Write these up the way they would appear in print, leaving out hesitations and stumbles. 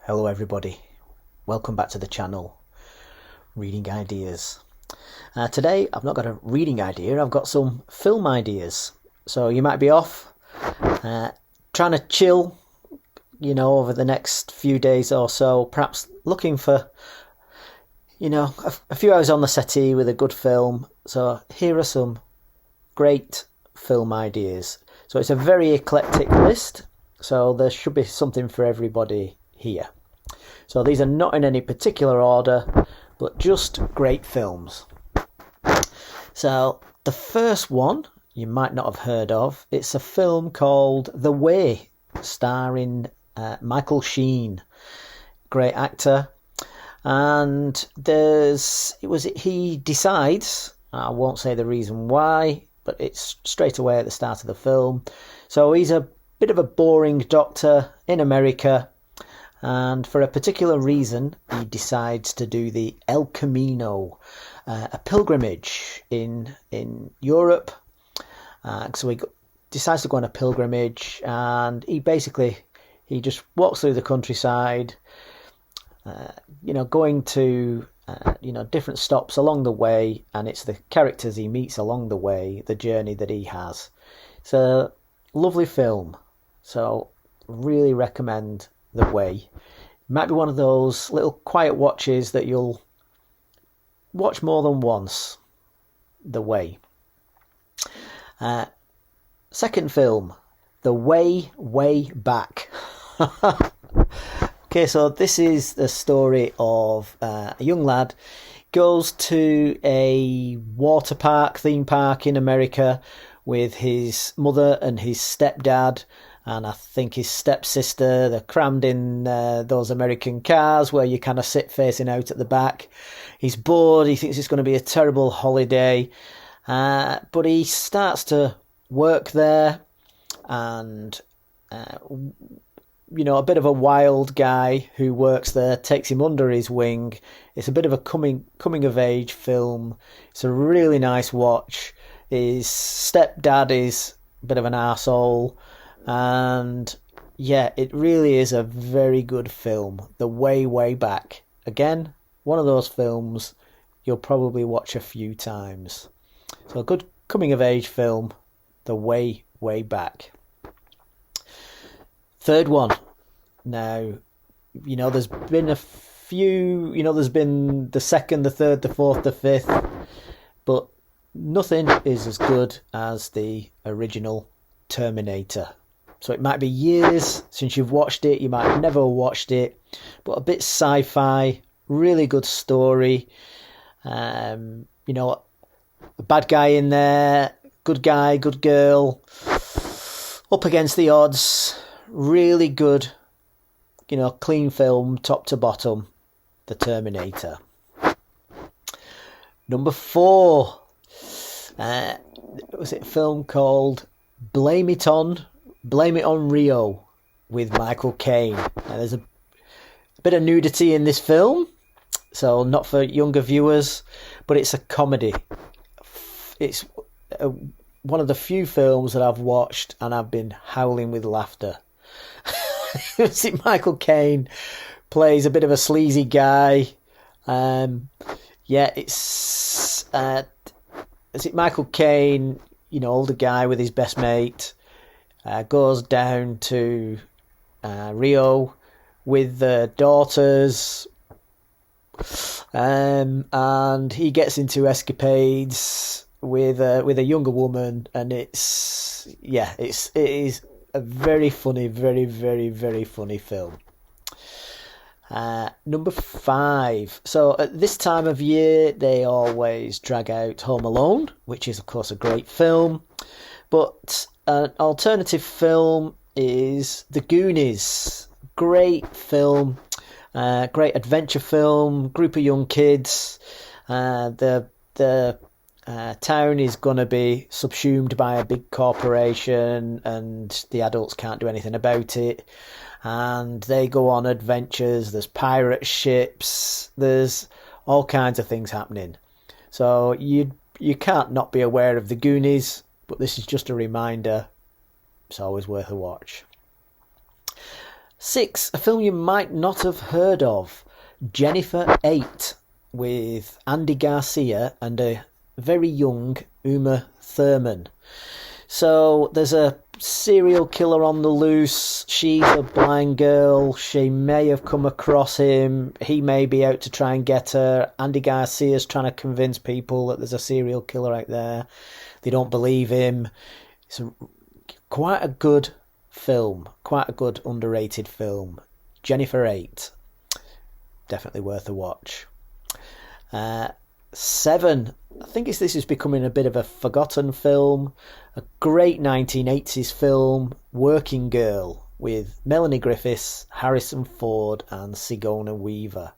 Hello everybody, welcome back to the channel, Reading Ideas. Today I've not got a reading idea, I've got some film ideas. So you might be off, trying to chill, over the next few days or so, perhaps looking for, a few hours on the settee with a good film. So here are some great film ideas. So it's a very eclectic list, so there should be something for everybody here. So these are not in any particular order, but just great films. So the first one you might not have heard of. It's a film called The Way, starring Michael Sheen, great actor. And he decides, I won't say the reason why, but it's straight away at the start of the film. So he's a bit of a boring doctor in America. And for a particular reason, he decides to do the El Camino, a pilgrimage in Europe. So he decides to go on a pilgrimage, and he just walks through the countryside, going to different stops along the way, and it's the characters he meets along the way, the journey that he has. It's a lovely film, so really recommend The Way. Might be one of those little quiet watches that you'll watch more than once. The Way. Second film, The Way, Way Back. Okay, so this is the story of a young lad goes to a water park, theme park in America with his mother and his stepdad, and I think his stepsister. They're crammed in those American cars where you kind of sit facing out at the back. He's bored. He thinks it's going to be a terrible holiday. But he starts to work there, and, a bit of a wild guy who works there takes him under his wing. It's a bit of a coming of age film. It's a really nice watch. His stepdad is a bit of an arsehole. And yeah, it really is a very good film. The Way, Way Back. Again, one of those films you'll probably watch a few times. So a good coming of age film, The Way, Way Back. Third one. Now, there's been a few, there's been the second, the third, the fourth, the fifth, but nothing is as good as the original Terminator. So it might be years since you've watched it, you might have never watched it, but a bit sci-fi, really good story. A bad guy in there, good guy, good girl, up against the odds, really good, clean film, top to bottom, The Terminator. Number 4, was it a film called Blame It On Rio with Michael Caine. Now, there's a bit of nudity in this film, so not for younger viewers, but it's a comedy. It's one of the few films that I've watched and I've been howling with laughter. See, Michael Caine plays a bit of a sleazy guy. It's Michael Caine, older guy with his best mate. Goes down to Rio with the daughters, and he gets into escapades with a younger woman, and it is a very funny, very, very, very funny film. Number 5. So at this time of year, they always drag out Home Alone, which is of course a great film, but an alternative film is The Goonies. Great film, great adventure film, group of young kids. The town is going to be subsumed by a big corporation, and the adults can't do anything about it. And they go on adventures. There's pirate ships. There's all kinds of things happening. So you can't not be aware of The Goonies, but this is just a reminder. It's always worth a watch. 6, a film you might not have heard of, Jennifer 8, with Andy Garcia and a very young Uma Thurman. So there's a serial killer on the loose. She's a blind girl. She may have come across him. He may be out to try and get her. Andy Garcia's trying to convince people that there's a serial killer out there. They don't believe him. It's quite a good film. Quite a good underrated film. Jennifer 8. Definitely worth a watch. 7. I think this is becoming a bit of a forgotten film. A great 1980s film, Working Girl, with Melanie Griffiths, Harrison Ford, and Sigourney Weaver.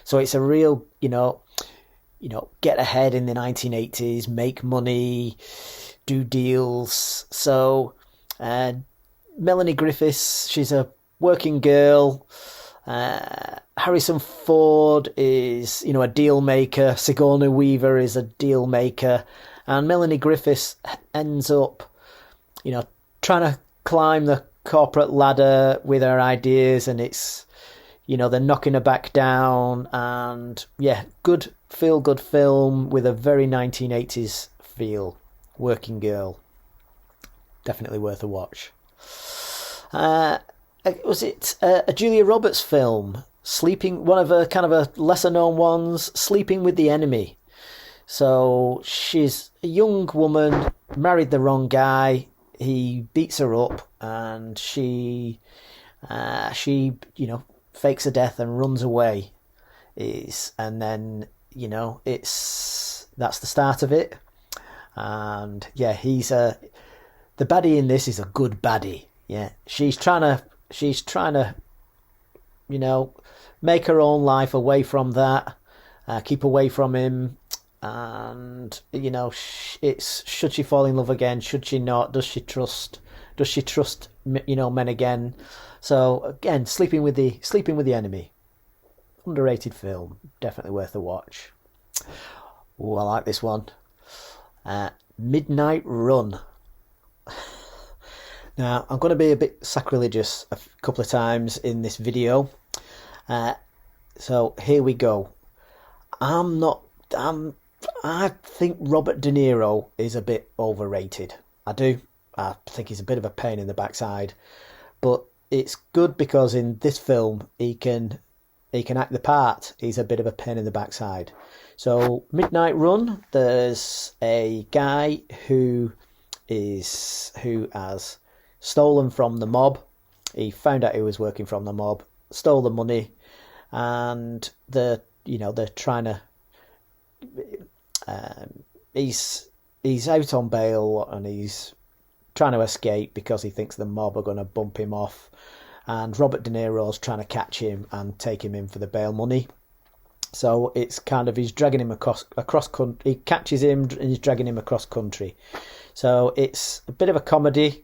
So it's a real, get ahead in the 1980s, make money, do deals. So Melanie Griffiths, she's a working girl. Harrison Ford is, a deal maker. Sigourney Weaver is a deal maker. And Melanie Griffiths ends up, trying to climb the corporate ladder with her ideas, and it's, they're knocking her back down. And yeah, good feel-good film with a very 1980s feel. Working Girl. Definitely worth a watch. Was it a Julia Roberts film? One of her kind of a lesser-known ones, Sleeping with the Enemy. So she's a young woman, married the wrong guy. He beats her up, and she fakes a death and runs away. And then that's the start of it. And yeah, the baddie in this is a good baddie. Yeah, she's trying to make her own life away from that, keep away from him. And it's, should she fall in love again? Should she not? Does she trust men again? So again, sleeping with the enemy, underrated film, definitely worth a watch. Oh, I like this one. Midnight Run. Now I'm going to be a bit sacrilegious a couple of times in this video, so here we go. I think Robert De Niro is a bit overrated. I do. I think he's a bit of a pain in the backside. But it's good because in this film he can act the part. He's a bit of a pain in the backside. So Midnight Run, there's a guy who has stolen from the mob. He found out he was working from the mob, stole the money, and they're trying to. He's out on bail and he's trying to escape because he thinks the mob are going to bump him off, and Robert De Niro's trying to catch him and take him in for the bail money. So it's kind of, he's dragging him across country. He catches him and he's dragging him across country. So it's a bit of a comedy.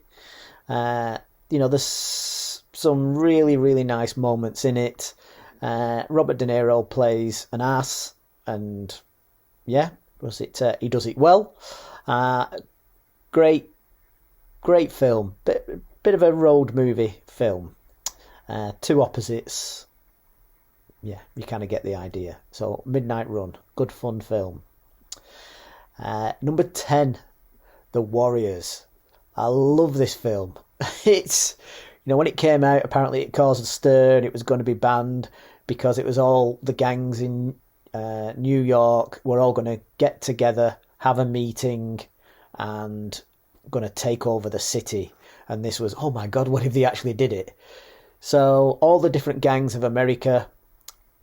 There's some really, really nice moments in it. Robert De Niro plays an ass, and yeah, he does it well. Great film. Bit of a road movie film. Two opposites. Yeah, you kind of get the idea. So Midnight Run, good fun film. Number 10, The Warriors. I love this film. It's, when it came out, apparently it caused a stir and it was going to be banned because it was all the gangs in New York were all going to get together, have a meeting, and going to take over the city. And this was, oh my God, what if they actually did it? So all the different gangs of America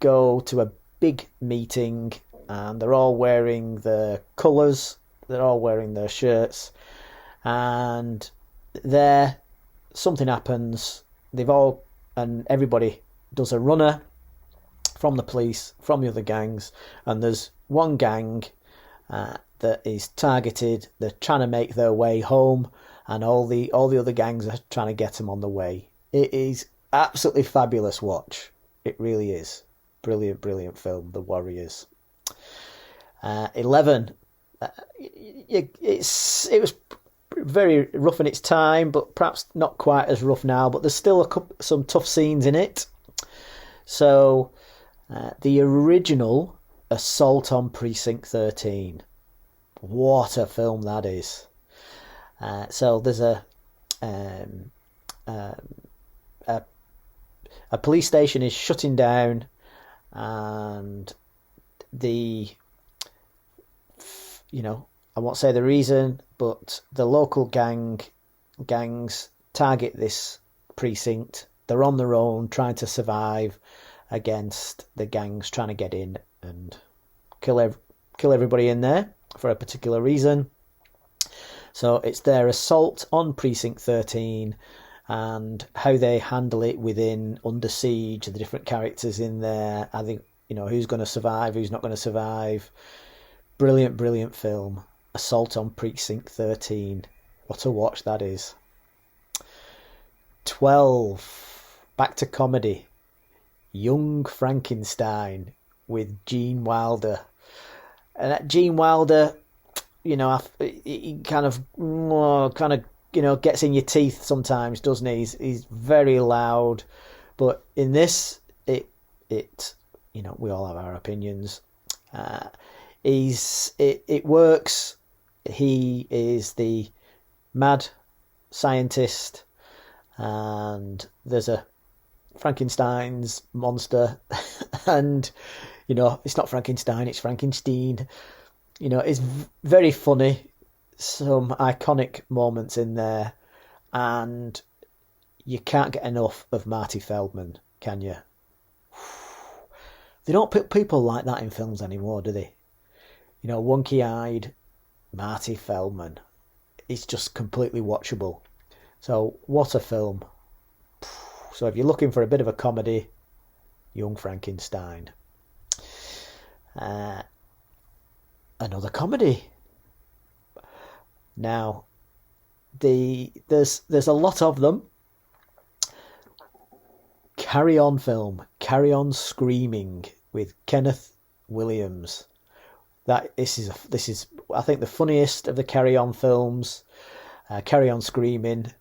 go to a big meeting, and they're all wearing the colours, they're all wearing their shirts, and there something happens. And everybody does a runner from the police, from the other gangs, and there's one gang that is targeted. They're trying to make their way home, and all the other gangs are trying to get them on the way. It is absolutely fabulous watch. It really is. Brilliant film, The Warriors. 11. It was very rough in its time, but perhaps not quite as rough now. But there's still some tough scenes in it. So, the original Assault on Precinct 13. What a film that is. So there's a police station is shutting down, and I won't say the reason, but the local gangs target this precinct. They're on their own, trying to survive against the gangs trying to get in and kill everybody in there for a particular reason. So it's their assault on Precinct 13 and how they handle it within Under Siege, the different characters in there. I think, who's going to survive, who's not going to survive. Brilliant, brilliant film. Assault on Precinct 13. What a watch that is. 12. Back to comedy. Young Frankenstein with Gene Wilder. And that Gene Wilder, he kind of gets in your teeth sometimes, doesn't he? He's very loud. But in this, we all have our opinions. It works. He is the mad scientist, and there's a Frankenstein's monster, and it's not Frankenstein, it's Frankenstein. It's very funny. Some iconic moments in there, and you can't get enough of Marty Feldman, can you? They don't put people like that in films anymore, do they? Wonky-eyed Marty Feldman. It's just completely watchable. So, what a film. So, if you're looking for a bit of a comedy, Young Frankenstein. Another comedy. Now, there's a lot of them. Carry On film. Carry On Screaming with Kenneth Williams. This is I think the funniest of the Carry On films. Carry On Screaming.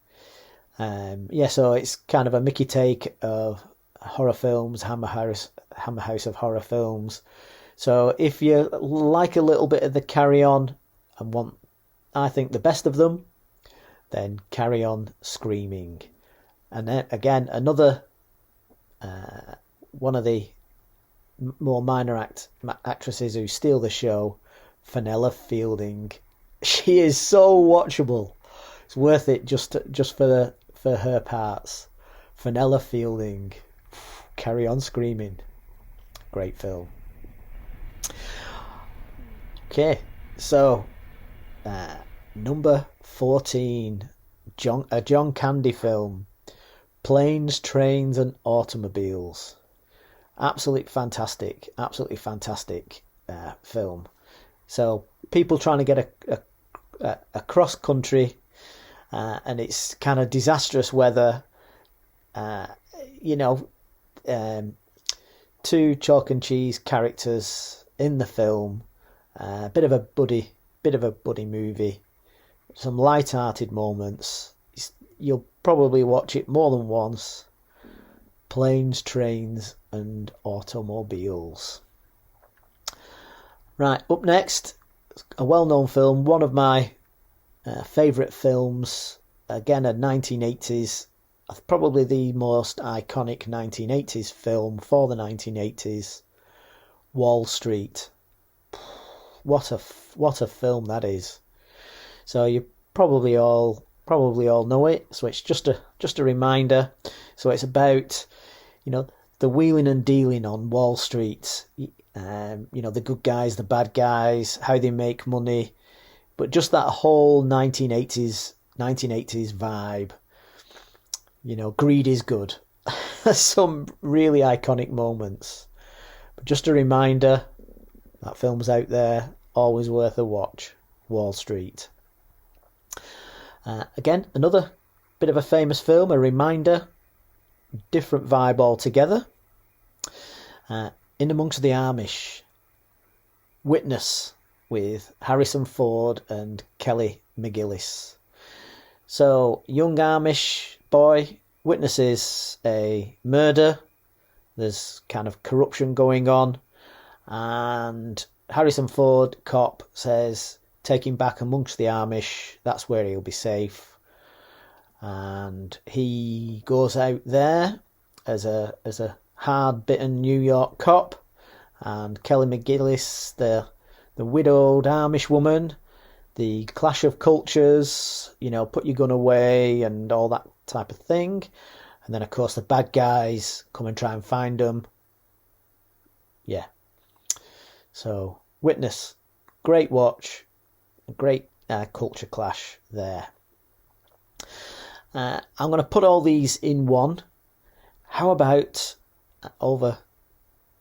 So it's kind of a Mickey take of horror films, Hammer House of horror films. So if you like a little bit of the Carry On and want, I think, the best of them, then Carry On Screaming. And then again, another one of the more minor actresses who steal the show, Fenella Fielding. She is so watchable. It's worth it just for her parts. Fenella Fielding, Carry On Screaming. Great film. Okay, so number 14, a John Candy film, Planes, Trains and Automobiles. Absolutely fantastic film. So people trying to get across country, and it's kind of disastrous weather. Two chalk and cheese characters in the film. Bit of a buddy movie. Some light-hearted moments. You'll probably watch it more than once. Planes, Trains and Automobiles. Right, up next, a well-known film, one of my favourite films, again a 1980s, probably the most iconic 1980s film for the 1980s, Wall Street. What a film that is. So you probably all know it. So it's just a reminder. So it's about, the wheeling and dealing on Wall Street. The good guys, the bad guys, how they make money, but just that whole 1980s vibe. Greed is good. Some really iconic moments. But just a reminder, that film's out there, always worth a watch. Wall Street. Again, another bit of a famous film, a reminder, different vibe altogether. In Amongst the Amish, Witness with Harrison Ford and Kelly McGillis. So, young Amish boy witnesses a murder. There's kind of corruption going on. And Harrison Ford, cop, says, take him back amongst the Amish. That's where he'll be safe. And he goes out there as a hard-bitten New York cop. And Kelly McGillis, the widowed Amish woman, the clash of cultures, put your gun away and all that type of thing. And then, of course, the bad guys come and try and find them. Yeah. So, Witness, great watch, great culture clash there. I'm going to put all these in one. How about, over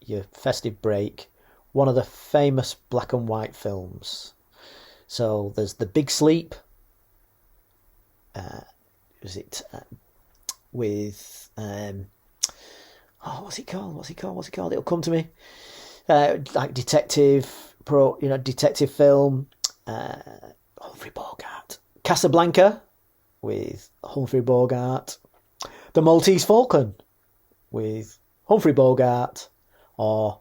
your festive break, one of the famous black and white films? So there's The Big Sleep. With what's it called? It'll come to me. Like detective film. Humphrey Bogart. Casablanca with Humphrey Bogart. The Maltese Falcon with Humphrey Bogart, or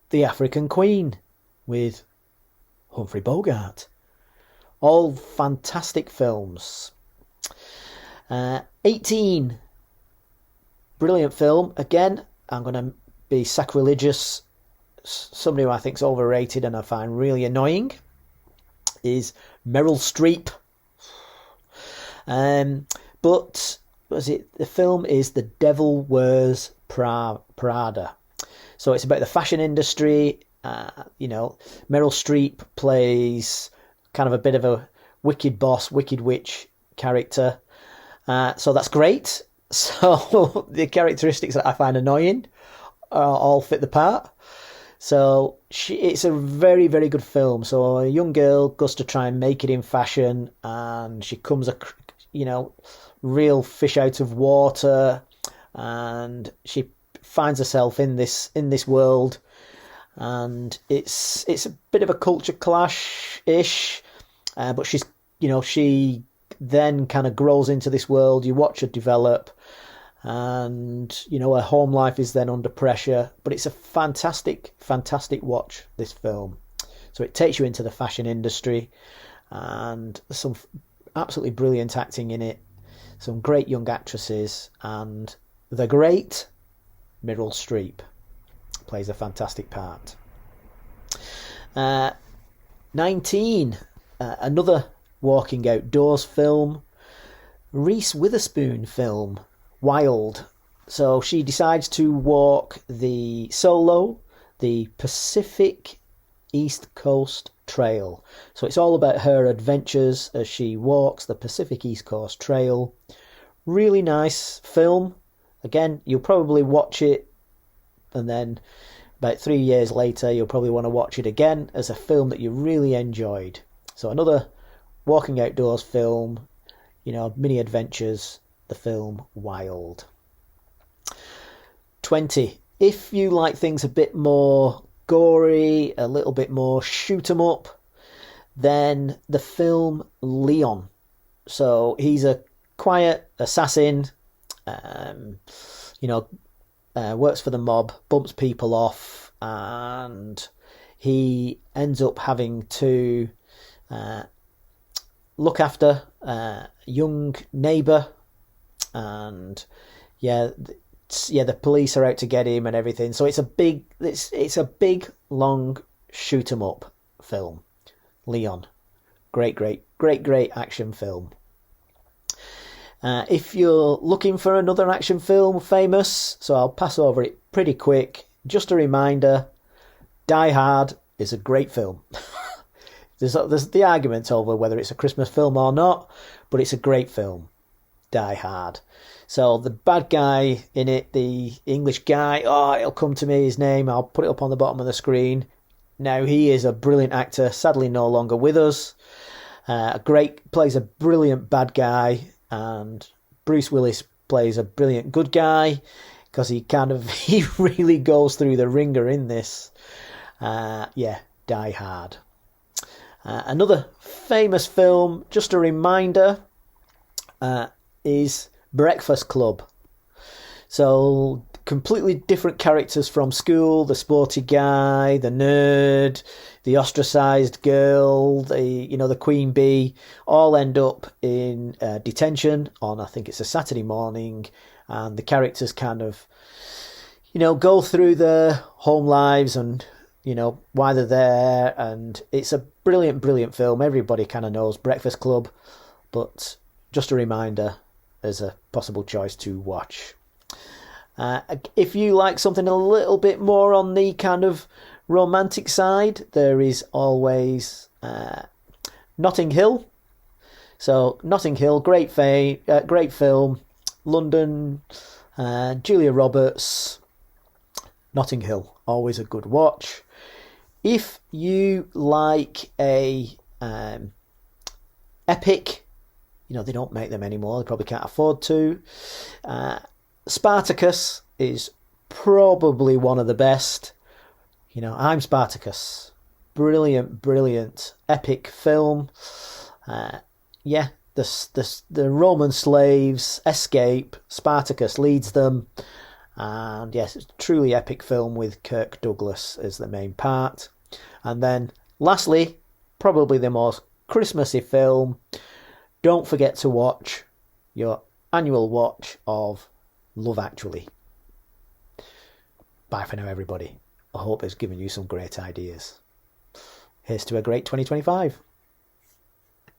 The African Queen with Humphrey Bogart. All fantastic films. 18. Brilliant film. Again, I'm going to be sacrilegious. Somebody who I think is overrated and I find really annoying is Meryl Streep. But the film is The Devil Wears Prada. So it's about the fashion industry. Meryl Streep plays kind of a bit of a wicked boss, wicked witch character. So that's great. So the characteristics that I find annoying all fit the part. So it's a very, very good film. So a young girl goes to try and make it in fashion, and she comes real fish out of water, and she finds herself in this world, and it's a bit of a culture clash ish, but she then kind of grows into this world. You watch her develop, and her home life is then under pressure, but it's a fantastic watch, this film. So it takes you into the fashion industry, and there's some absolutely brilliant acting in it, some great young actresses, and the great Meryl Streep plays a fantastic part. 19, another walking outdoors film, Reece Witherspoon film, Wild. So she decides to walk the Pacific East Coast Trail. So it's all about her adventures as she walks the Pacific East Coast Trail. Really nice film. Again, you'll probably watch it, and then about 3 years later you'll probably want to watch it again as a film that you really enjoyed. So another walking outdoors film, mini adventures, the film Wild. 20. If you like things a bit more gory, a little bit more shoot 'em up, then the film Leon. So he's a quiet assassin, works for the mob, bumps people off, and he ends up having to look after a young neighbour, and the police are out to get him and everything. So it's a big long shoot 'em up film. Leon, great action film. If you're looking for another action film famous, so I'll pass over it pretty quick. Just a reminder, Die Hard is a great film. There's the argument over whether it's a Christmas film or not, but it's a great film, Die Hard. So the bad guy in it, the English guy, it'll come to me, his name, I'll put it up on the bottom of the screen. Now, he is a brilliant actor, sadly no longer with us. Plays a brilliant bad guy, and Bruce Willis plays a brilliant good guy, because he really goes through the ringer in this. Die Hard. Another famous film, just a reminder, is Breakfast Club. So completely different characters from school, the sporty guy, the nerd, the ostracised girl, the queen bee, all end up in detention on, I think it's a Saturday morning, and the characters kind of, go through their home lives and, why they're there, and it's a brilliant, brilliant film. Everybody kind of knows Breakfast Club, but just a reminder as a possible choice to watch. If you like something a little bit more on the kind of romantic side, there is always Notting Hill. So Notting Hill, great film. London, Julia Roberts. Notting Hill, always a good watch. If you like a epic, they don't make them anymore. They probably can't afford to. Spartacus is probably one of the best. I'm Spartacus. Brilliant, brilliant, epic film. The Roman slaves escape. Spartacus leads them. And yes, it's a truly epic film with Kirk Douglas as the main part. And then, lastly, probably the most Christmassy film. Don't forget to watch your annual watch of Love Actually. Bye for now, everybody. I hope it's given you some great ideas. Here's to a great 2025.